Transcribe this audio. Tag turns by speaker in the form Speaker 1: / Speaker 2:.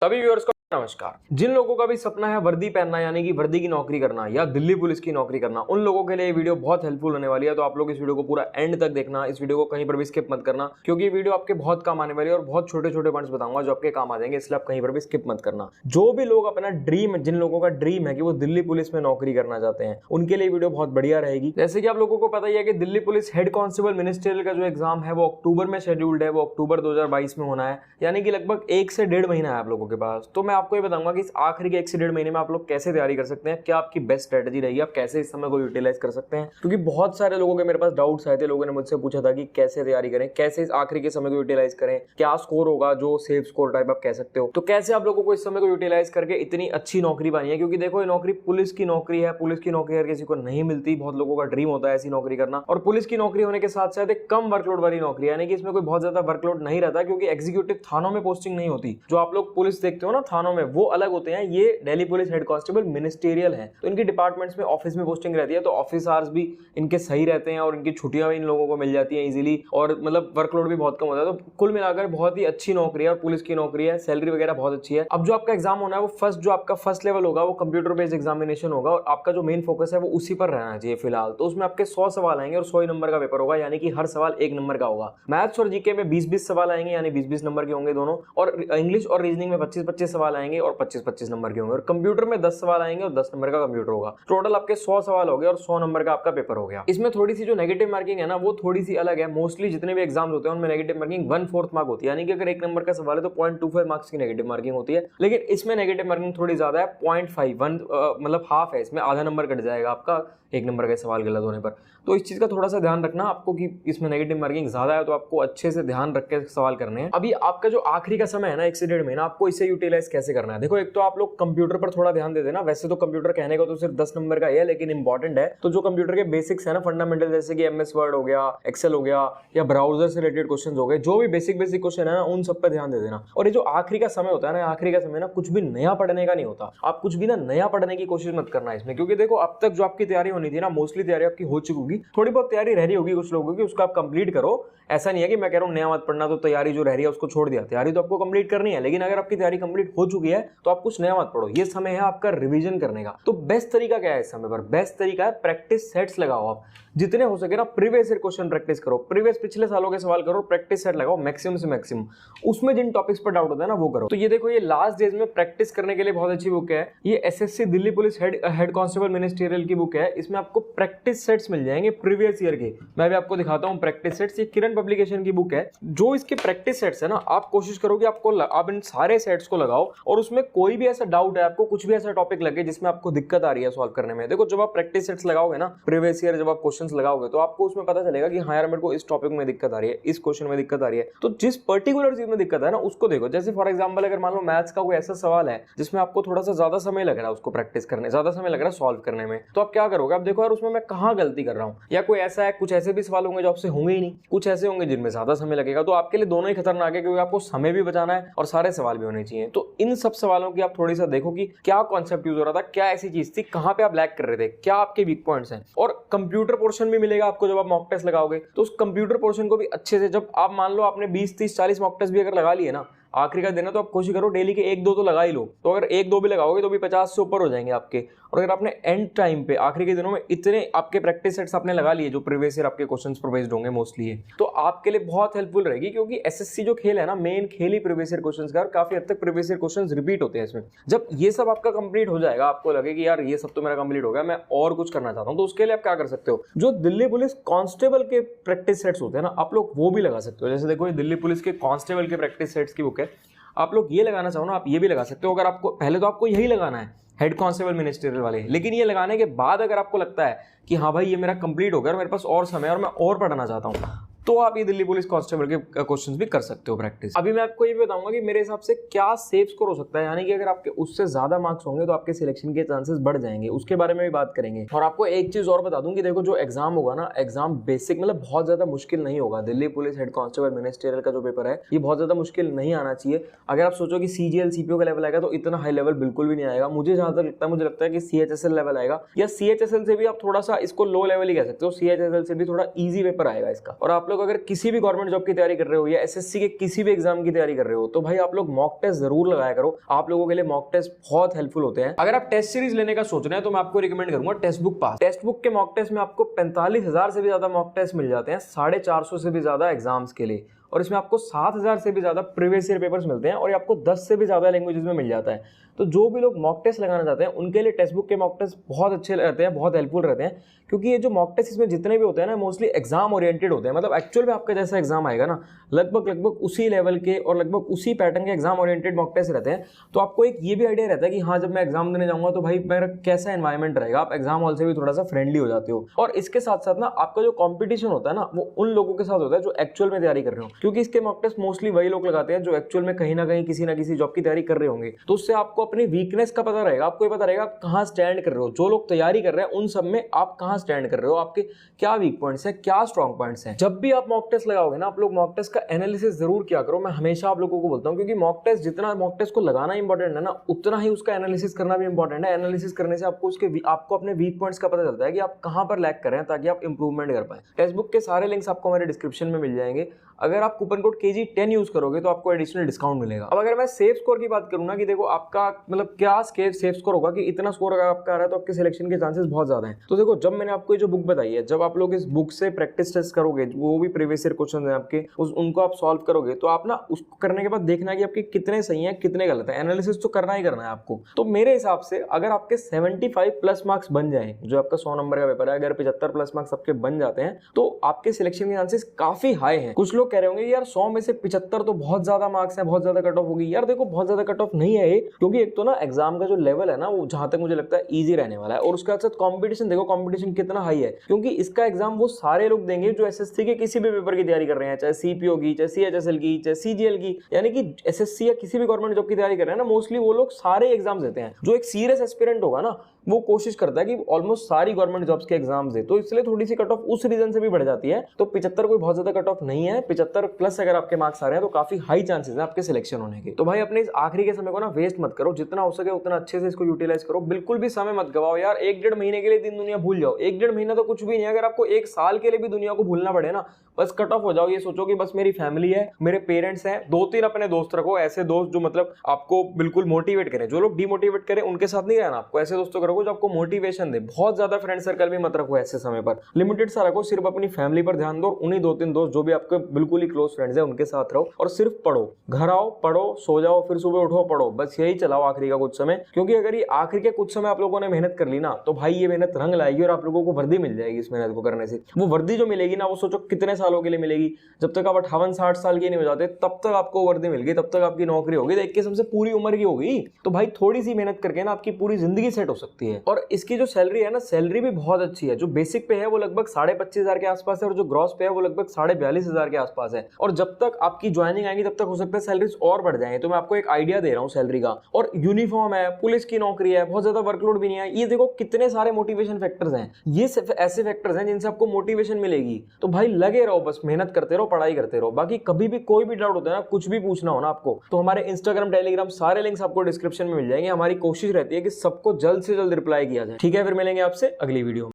Speaker 1: सभी व्यूअर्स को नमस्कार। जिन लोगों का भी सपना है वर्दी पहनना यानी कि वर्दी की नौकरी करना या दिल्ली पुलिस की नौकरी करना, उन लोगों के लिए ये वीडियो बहुत हेल्पफुल होने वाली है। तो आप लोग इस वीडियो को पूरा एंड तक देखना, इस वीडियो को कहीं पर भी स्किप मत करना, क्योंकि ये वीडियो आपके बहुत काम आने वाली है और बहुत छोटे छोटे पॉइंट्स बताऊंगा जो आपके काम आ जाएंगे, इसलिए आप कहीं पर भी स्किप मत करना। जो भी लोग अपना ड्रीम, जिन लोगों का ड्रीम है कि वो दिल्ली पुलिस में नौकरी करना चाहते हैं, उनके लिए वीडियो बहुत बढ़िया रहेगी। जैसे कि आप लोगों को पता ही है कि Delhi police head constable ministerial का जो एग्जाम है वो अक्टूबर में शेड्यूल्ड है, वो अक्टूबर 2022 में होना है, यानी कि लगभग 1 से 1.5 महीना है आप लोगों के पास। तो मैं आपको ये बताऊंगा कि इस आखिरी के 1 से 1.5 महीने में आप लोग कैसे तैयारी कर सकते हैं, क्या आपकी बेस्ट स्ट्रेटजी रहेगी, आप कैसे इस समय को यूटिलाइज कर सकते हैं। क्योंकि बहुत सारे लोगों के मेरे पास डाउट्स आए थे, लोगों ने मुझसे पूछा था कि कैसे तैयारी करें, कैसे इस आखिरी के समय को यूटिलाइज करें, क्या स्कोर होगा, जो सेफ स्कोर टाइप आप कह सकते हो, तो कैसे आप लोगों को इस समय को यूटिलाइज करके इतनी अच्छी नौकरी पानी है। क्योंकि देखो, ये नौकरी पुलिस की नौकरी है, पुलिस की नौकरी हर किसी को नहीं मिलती, बहुत लोगों का ड्रीम होता है ऐसी नौकरी करना। और पुलिस की नौकरी होने के साथ साथ एक कम वर्कलोड वाली नौकरी है, यानी कि इसमें कोई बहुत ज्यादा वर्कलोड नहीं रहता, क्योंकि एग्जीक्यूटिव थानों में पोस्टिंग नहीं होती। जो आप लोग पुलिस देखते हो ना थानों में, वो अलग होते हैं, ये Delhi police head constable ministerial है। तो इनकी डिपार्टमेंट्स में ऑफिस में पोस्टिंग रहती है, तो ऑफिस आवर्स भी इनके सही रहते हैं और इनकी छुट्टियां भी इन लोगों को मिल जाती हैं इजीली, और मतलब वर्कलोड भी बहुत कम होता है। तो कुल मिलाकर बहुत ही अच्छी नौकरी है और पुलिस की नौकरी है, सैलरी वगैरह बहुत अच्छी है। अब जो आपका एग्जाम होना है वो फर्स्ट लेवल होगा, वो कंप्यूटर बेस्ड एग्जामिनेशन होगा, और आपका जो मेन फोकस है वो उसी पर रहना चाहिए फिलहाल। तो उसमें आपके 100 सवाल आएंगे और 100 नंबर का पेपर होगा, यानी कि हर सवाल 1 नंबर का होगा। मैथ्स और जीके में 20-20 सवाल आएंगे, यानी 20-20 नंबर के होंगे दोनों, और इंग्लिश और रीजनिंग में 25-25 सवाल आएंगे और 25-25 नंबर के होंगे, और कंप्यूटर में 10 सवाल आएंगे और 10 नंबर का कंप्यूटर होगा। टोटल आपके 100 सवाल हो गए और 100 नंबर का आपका पेपर हो गया। इसमें थोड़ी सी जो नेगेटिव मार्किंग है ना, वो थोड़ी सी अलग है। मोस्टली जितने भी एग्जाम होते हैं उनमें नेगेटिव मार्किंग 1/4 मार्क होती है, यानी कि अगर 1 नंबर का सवाल है तो 0.25 मार्क्स की नेगेटिव मार्किंग होती है। लेकिन इसमें नेगेटिव मार्किंग थोड़ी ज्यादा है, 0.51 मतलब हाफ है, इसमें आधा नंबर कट जाएगा आपका 1 नंबर का सवाल गलत होने पर। तो इस चीज का थोड़ा सा ध्यान रखना आपको कि इसमें नेगेटिव मार्किंग ज्यादा है, तो आपको अच्छे से ध्यान रख के सवाल करने हैं। अभी आपका जो आखिरी का समय है ना, 1 से 1.5 महीना, आपको इसे यूटिलाइज कैसे करना है। देखो, एक तो आप लोग कंप्यूटर पर थोड़ा ध्यान दे देना। वैसे तो कंप्यूटर कहने को तो सिर्फ 10 नंबर का है, लेकिन इंपॉर्टेंट है। तो जो कंप्यूटर के बेसिक्स है ना, फंडामेंटल, जैसे कि MS वर्ड हो गया, एक्सेल हो गया, या ब्राउजर से रिलेटेड क्वेश्चन हो गए, जो भी बेसिक क्वेश्चन है ना, उन सब पर ध्यान दे देना। और ये जो आखिरी का समय होता है ना, आखिरी का समय ना कुछ भी नया पढ़ने का नहीं होता। आप कुछ भी ना नया पढ़ने की कोशिश मत करना इसमें, क्योंकि देखो, अब तक जो आपकी तैयारी होनी थी ना, मोस्टली तैयारी आपकी हो चुकी होगी, थोड़ी बहुत तैयारी रह रही होगी कुछ लोगों की, उसको आप कंप्लीट करो। ऐसा नहीं है कि मैं कह रहा हूं नया मत पढ़ना, तो तैयारी जो रह रही है उसको छोड़ दिया। तैयारी तो आपको कंप्लीट करनी है, लेकिन अगर आपकी तैयारी कंप्लीट हो चुकी है तो आप कुछ नया मत पढ़ो। ये समय है आपका रिवीजन करने का। तो बेस्ट तरीका क्या है इस समय पर? बेस्ट तरीका है प्रैक्टिस सेट्स लगाओ। आप जितने हो सके ना प्रीवियस ईयर क्वेश्चन प्रैक्टिस करो, प्रीवियस पिछले सालों के सवाल करो, प्रैक्टिस सेट लगाओ मैक्सिमम से मैक्सिमम। उसमें जिन टॉपिक्स पर डाउट होता है ना, वो करो। तो ये देखो, ये लास्ट डेज में प्रैक्टिस करने के लिए बहुत अच्छी बुक है। ये SSC Delhi police head constable ministerial की बुक है। इसमें आपको प्रैक्टिस सेट्स मिल जाएंगे प्रीवियस ईयर के। मैं भी आपको दिखाता हूँ प्रैक्टिस सेट्स। ये किरण पब्लिकेशन की बुक है। जो इसके प्रैक्टिस सेट्स है ना, आप कोशिश करो कि आप इन सारे सेट्स को लगाओ, और उसमें कोई भी ऐसा डाउट है, आपको कुछ भी ऐसा टॉपिक लगे जिसमें आपको दिक्कत आ रही है सॉल्व करने में। देखो, जब आप प्रैक्टिस सेट्स लगाओगे ना, प्रीवियस ईयर जब आप क्वेश्चंस लगाओगे, तो आपको उसमें पता चलेगा कि हाँ यार, मेरे को इस टॉपिक में दिक्कत आ रही है, इस क्वेश्चन में दिक्कत आ रही है। तो जिस पर्टिकुलर चीज में दिक्कत है ना, उसको देखो। जैसे फॉर एग्जांपल, अगर मान लो मैथ्स का कोई ऐसा सवाल है जिसमें आपको थोड़ा सा ज्यादा समय लग रहा है उसको प्रैक्टिस करने, ज्यादा समय लग रहा है सॉल्व करने में, तो आप क्या करोगे? आप देखो यार, उसमें मैं कहाँ गलती कर रहा हूँ। या कोई ऐसा है, कुछ ऐसे भी सवाल होंगे जो आपसे होंगे ही नहीं, कुछ ऐसे होंगे जिनमें ज्यादा समय लगेगा। तो आपके लिए दोनों ही खतरनाक है, क्योंकि आपको समय भी बचाना है और सारे सवाल भी होने चाहिए। तो इन सब सवालों की आप थोड़ी सा देखो कि क्या कॉन्सेप्ट यूज हो रहा था, क्या ऐसी चीज थी, कहां पे आप लैग कर रहे थे, क्या आपके वीक पॉइंट्स हैं। और कंप्यूटर पोर्शन भी मिलेगा आपको जब आप मॉक टेस्ट लगाओगे, तो उस कंप्यूटर पोर्शन को भी अच्छे से, जब आप मान लो आपने 20-30-40 मॉक टेस्ट भी अगर लगा लिए ना आखिरी का दिन है, तो आप कोशिश करो डेली के 1-2 तो लगा ही लो। तो अगर 1-2 भी लगाओगे तो भी 50 से ऊपर हो जाएंगे आपके। और अगर आपने एंड टाइम पे आखिरी के दिनों में इतने आपके प्रैक्टिस सेट्स आपने लगा लिए, जो प्रीवियस ईयर आपके क्वेश्चंस पर बेस्ड होंगे मोस्टली, तो आपके लिए बहुत हेल्पफुल रहेगी। क्योंकि SSC जो खेल है ना, मेन खेल ही प्रीवियस ईयर क्वेश्चंस का, और काफी हद तक प्रीवियस ईयर क्वेश्चंस रिपीट होते हैं इसमें। जब ये सब आपका कंप्लीट हो जाएगा, आपको लगे कि यार ये सब तो मेरा कंप्लीट हो गया, मैं और कुछ करना चाहता हूं, तो उसके लिए आप क्या कर सकते हो, जो दिल्ली पुलिस कांस्टेबल के प्रैक्टिस सेट्स होते हैं ना, आप लोग वो भी लगा सकते हो। जैसे देखो, ये दिल्ली पुलिस के कांस्टेबल के प्रैक्टिस सेट्स की बुक है। आप लोग ये लगाना चाहो ना, आप ये भी लगा सकते हो। अगर आपको पहले तो आपको यही लगाना है, हेड कांस्टेबल मिनिस्ट्रियल वाले, लेकिन ये लगाने के बाद अगर आपको लगता है कि हाँ भाई, ये मेरा कंप्लीट हो गया और मेरे पास और समय और मैं और पढ़ना चाहता हूँ, तो आप ये दिल्ली पुलिस कांस्टेबल के क्वेश्चंस भी कर सकते हो प्रैक्टिस। अभी मैं आपको ये भी बताऊंगा कि मेरे हिसाब से क्या सेफ स्कोर हो सकता है, यानी कि अगर आपके उससे ज्यादा मार्क्स होंगे तो आपके सिलेक्शन के चांसेस बढ़ जाएंगे, उसके बारे में भी बात करेंगे। और आपको एक चीज और बता दूं कि देखो, जो एग्जाम होगा ना, एग्जाम बेसिक मतलब बहुत ज्यादा मुश्किल नहीं होगा। Delhi police head constable ministerial का जो पेपर है, ये बहुत ज्यादा मुश्किल नहीं आना चाहिए। अगर आप सोचो कि CGL CPO का लेवल आएगा, तो इतना हाई लेवल बिल्कुल भी नहीं आएगा। मुझे जहां तक लगता है, मुझे लगता है कि CHSL लेवल आएगा, या CHSL से भी आप थोड़ा सा इसको लो लेवल ही कह सकते हो, CHSL से भी थोड़ा ईजी पेपर आएगा इसका। और आप लोग लोग अगर किसी भी गवर्नमेंट जॉब की तैयारी कर रहे हो या एसएससी के किसी भी एग्जाम की तैयारी कर रहे हो तो भाई आप लोग मॉक टेस्ट जरूर लगाया करो। आप लोगों के लिए मॉक टेस्ट बहुत हेल्पफुल होते हैं। अगर आप टेस्ट सीरीज लेने का सोच रहे हैं तो मैं आपको रिकमेंड करूंगा टेस्ट बुक पास। टेस्ट बुक के मॉक टेस्ट में आपको 45,000 से भी ज्यादा मॉक टेस्ट मिल जाते हैं, 450 से भी ज्यादा एग्जाम्स के लिए, और इसमें आपको 7,000 से भी ज्यादा प्रीवियस ईयर पेपर्स मिलते हैं और ये आपको 10 से भी ज्यादा लैंग्वेजेस में मिल जाता है। तो जो भी लोग मॉक टेस्ट लगाना चाहते हैं उनके लिए टेक्स्ट बुक के मॉक टेस्ट बहुत अच्छे रहते हैं, बहुत हेल्पफुल रहते हैं, क्योंकि ये जो मॉक टेस्ट इसमें जितने भी होते हैं ना मोस्टली एग्जाम ओरिएंटेड होते हैं। मतलब एक्चुअल में आपका जैसा एग्जाम आएगा ना लगभग उसी लेवल के और लगभग उसी पैटर्न के एग्जाम ओरिएंटेड मॉक टेस्ट रहते हैं। तो आपको एक ये भी आइडिया रहता है कि हाँ जब मैं एग्जाम देने जाऊंगा तो भाई मेरा कैसा एनवायरमेंट रहेगा, आप एग्जाम हॉल से भी थोड़ा सा फ्रेंडली हो जाते हो। और इसके साथ साथ ना आपका जो कॉम्पिटिशन होता है ना वो उन लोगों के साथ होता है जो एक्चुअल में तैयारी कर रहे हो, क्योंकि इसके मॉक टेस्ट मोस्टली वही लोग लगाते हैं जो एक्चुअल में कहीं ना कहीं किसी ना किसी जॉब की तैयारी कर रहे होंगे। तो उससे आपको अपनी वीकनेस का पता रहेगा, आपको ये पता रहेगा आप कहां स्टैंड कर रहे हो। जो लोग तैयारी कर रहे हैं उन सब में आप कहां स्टैंड कर रहे हो, आपके क्या वीक पॉइंट्स हैं, क्या स्ट्रॉन्ग पॉइंट्स हैं। जब भी आप मॉक टेस्ट लगाओगे ना आप लोग मॉक टेस्ट का एनालिसिस जरूर किया करो। मैं हमेशा आप लोगों को बोलता हूं, क्योंकि मॉक टेस्ट जितना मॉक टेस्ट को लगाना इंपॉर्टेंट है ना उतना ही उसका एनालिसिस करना भी इंपॉर्टेंट है। एनालिसिस करने से आपको अपने वीक पॉइंट्स का पता चलता है कि आप कहां पर लैग कर रहे हैं ताकि आप इंप्रूवमेंट कर पाए। टेक्स्ट बुक के सारे लिंक्स आपको हमारे डिस्क्रिप्शन में मिल जाएंगे। अगर आप कूपन कोड KG10 यूज करोगे तो आपको एडिशनल डिस्काउंट मिलेगा। अब अगर मैं सेफ स्कोर की बात करूं ना कि देखो आपका मतलब क्या सेफ स्कोर होगा कि इतना स्कोर अगर आपका आ रहा है तो आपके सिलेक्शन के चांसेस बहुत ज्यादा हैं। तो देखो जब मैंने आपको ये जो बुक बताई है, जब आप लोग इस बुक से प्रैक्टिस टेस्ट करोगे, वो भी प्रीवियस ईयर क्वेश्चन है आपके, उनको आप सॉल्व करोगे तो आप ना उसको करने के बाद देखना कि आपके कितने सही हैं कितने गलत है। एनालिसिस तो करना ही करना है आपको। तो मेरे हिसाब से अगर आपके 75 प्लस मार्क्स बन जाए, जो आपका 100 नंबर का पेपर है, अगर 75 प्लस मार्क्स आपके बन जाते हैं तो आपके सिलेक्शन के चांसेस काफी हाई हैं। कुछ लोग कह रहे होंगे यार 100 में से 75 तो बहुत ज्यादा मार्क्स है, बहुत ज्यादा कट ऑफ होगी। यार देखो बहुत ज्यादा कट ऑफ नहीं है ये, क्योंकि एक तो ना एग्जाम का जो लेवल है ना वो जहां तक मुझे लगता है इजी रहने वाला है, और उसके साथ कंपटीशन देखो कंपटीशन कितना हाई है, क्योंकि इसका एग्जाम वो सारे लोग देंगे जो एसएससी के किसी भी पेपर की तैयारी कर रहे हैं, चाहे सीपीओ की, चाहे सीएचएसएल की, चाहे सीजीएल की, यानी कि एसएससी या किसी भी गवर्नमेंट जॉब की तैयारी कर रहे हैं ना मोस्टली वो लोग सारे एग्जाम देते हैं। जो एक सीरियस एस्पिरेंट होगा ना वो कोशिश करता है कि ऑलमोस्ट सारी गवर्नमेंट जॉब्स के एग्जाम्स दे, तो इसलिए थोड़ी सी कट ऑफ उस रीजन से भी बढ़ जाती है। तो 75 कोई बहुत ज्यादा कट ऑफ नहीं है, 75 प्लस अगर आपके मार्क्स आ रहे हैं तो काफी हाई चांसेस है आपके सिलेक्शन होने के। तो भाई अपने इस आखिरी के समय को ना वेस्ट मत करो, जितना हो सके उतना अच्छे से इसको यूटिलाइज करो, बिल्कुल भी समय मत गवाओ यार। 1-1.5 महीने के लिए दिन दुनिया भूल जाओ। 1-1.5 महीना तो कुछ भी नहीं है, अगर आपको 1 साल के लिए भी दुनिया को भूलना पड़े ना बस कट ऑफ हो जाओ। ये सोचो कि बस मेरी फैमिली है, मेरे पेरेंट्स हैं, 2-3 अपने दोस्त रखो, ऐसे दोस्त जो मतलब आपको बिल्कुल मोटिवेट करें। जो लोग डिमोटिवेट करें उनके साथ नहीं रहना आपको, ऐसे दोस्तों को रखो जो आपको मोटिवेशन दे। बहुत ज्यादा फ्रेंड सर्कल भी मत रखो ऐसे समय पर, लिमिटेड सा रखो, सिर्फ अपनी फैमिली पर ध्यान दो, उन्हीं 2-3 दोस्त जो भी आपके बिल्कुल ही क्लोज फ्रेंड्स हैं उनके साथ रहो, और सिर्फ पढ़ो। घर आओ, पढ़ो, सो जाओ, फिर सुबह उठो, पढ़ो, बस यही चलाओ आखिरी का कुछ समय। क्योंकि अगर ये आखिरी के कुछ समय आप लोगों ने मेहनत कर ली ना तो भाई ये मेहनत रंग लाएगी और आप लोगों को वर्दी मिल जाएगी इस मेहनत को करने से। वो वर्दी जो मिलेगी ना वो सोचो कितने सालों के लिए मिलेगी। जब तक आप 58-60 साल के नहीं हो जाते तब तक आपको वर्दी मिल गई, तब तक आपकी नौकरी होगी, एक किस्म से पूरी उम्र की होगी। तो भाई थोड़ी सी मेहनत करके ना आपकी पूरी जिंदगी सेट हो सकती है। और इसकी जो सैलरी है ना, सैलरी भी बहुत अच्छी है। जो बेसिक पे है वो लगभग 25,500 के आसपास है, और जो ग्रॉस पे है वो लगभग 42,500 के आसपास है। और जब तक आपकी ज्वाइनिंग आएगी तब तक हो सकता है सैलरीज और बढ़ जाए। तो मैं आपको एक आइडिया दे रहा हूँ सैलरी का। और यूनिफॉर्म है, पुलिस की नौकरी है, बहुत ज्यादा वर्कलोड भी नहीं है। ये देखो कितने सारे मोटिवेशन फैक्टर्स हैं, ये ऐसे फैक्टर्स हैं जिनसे आपको मोटिवेशन मिलेगी। तो भाई लगे रहो, बस मेहनत करते रहो, पढ़ाई करते रहो। बाकी कभी भी कोई भी डाउट होता है ना, कुछ भी पूछना हो ना आपको, तो हमारे इंस्टाग्राम, टेलीग्राम सारे लिंक्स आपको डिस्क्रिप्शन में मिल जाएंगे। हमारी कोशिश रहती है कि सबको जल्द से जल्द रिप्लाई किया जाए। ठीक है, फिर मिलेंगे आपसे अगली वीडियो में।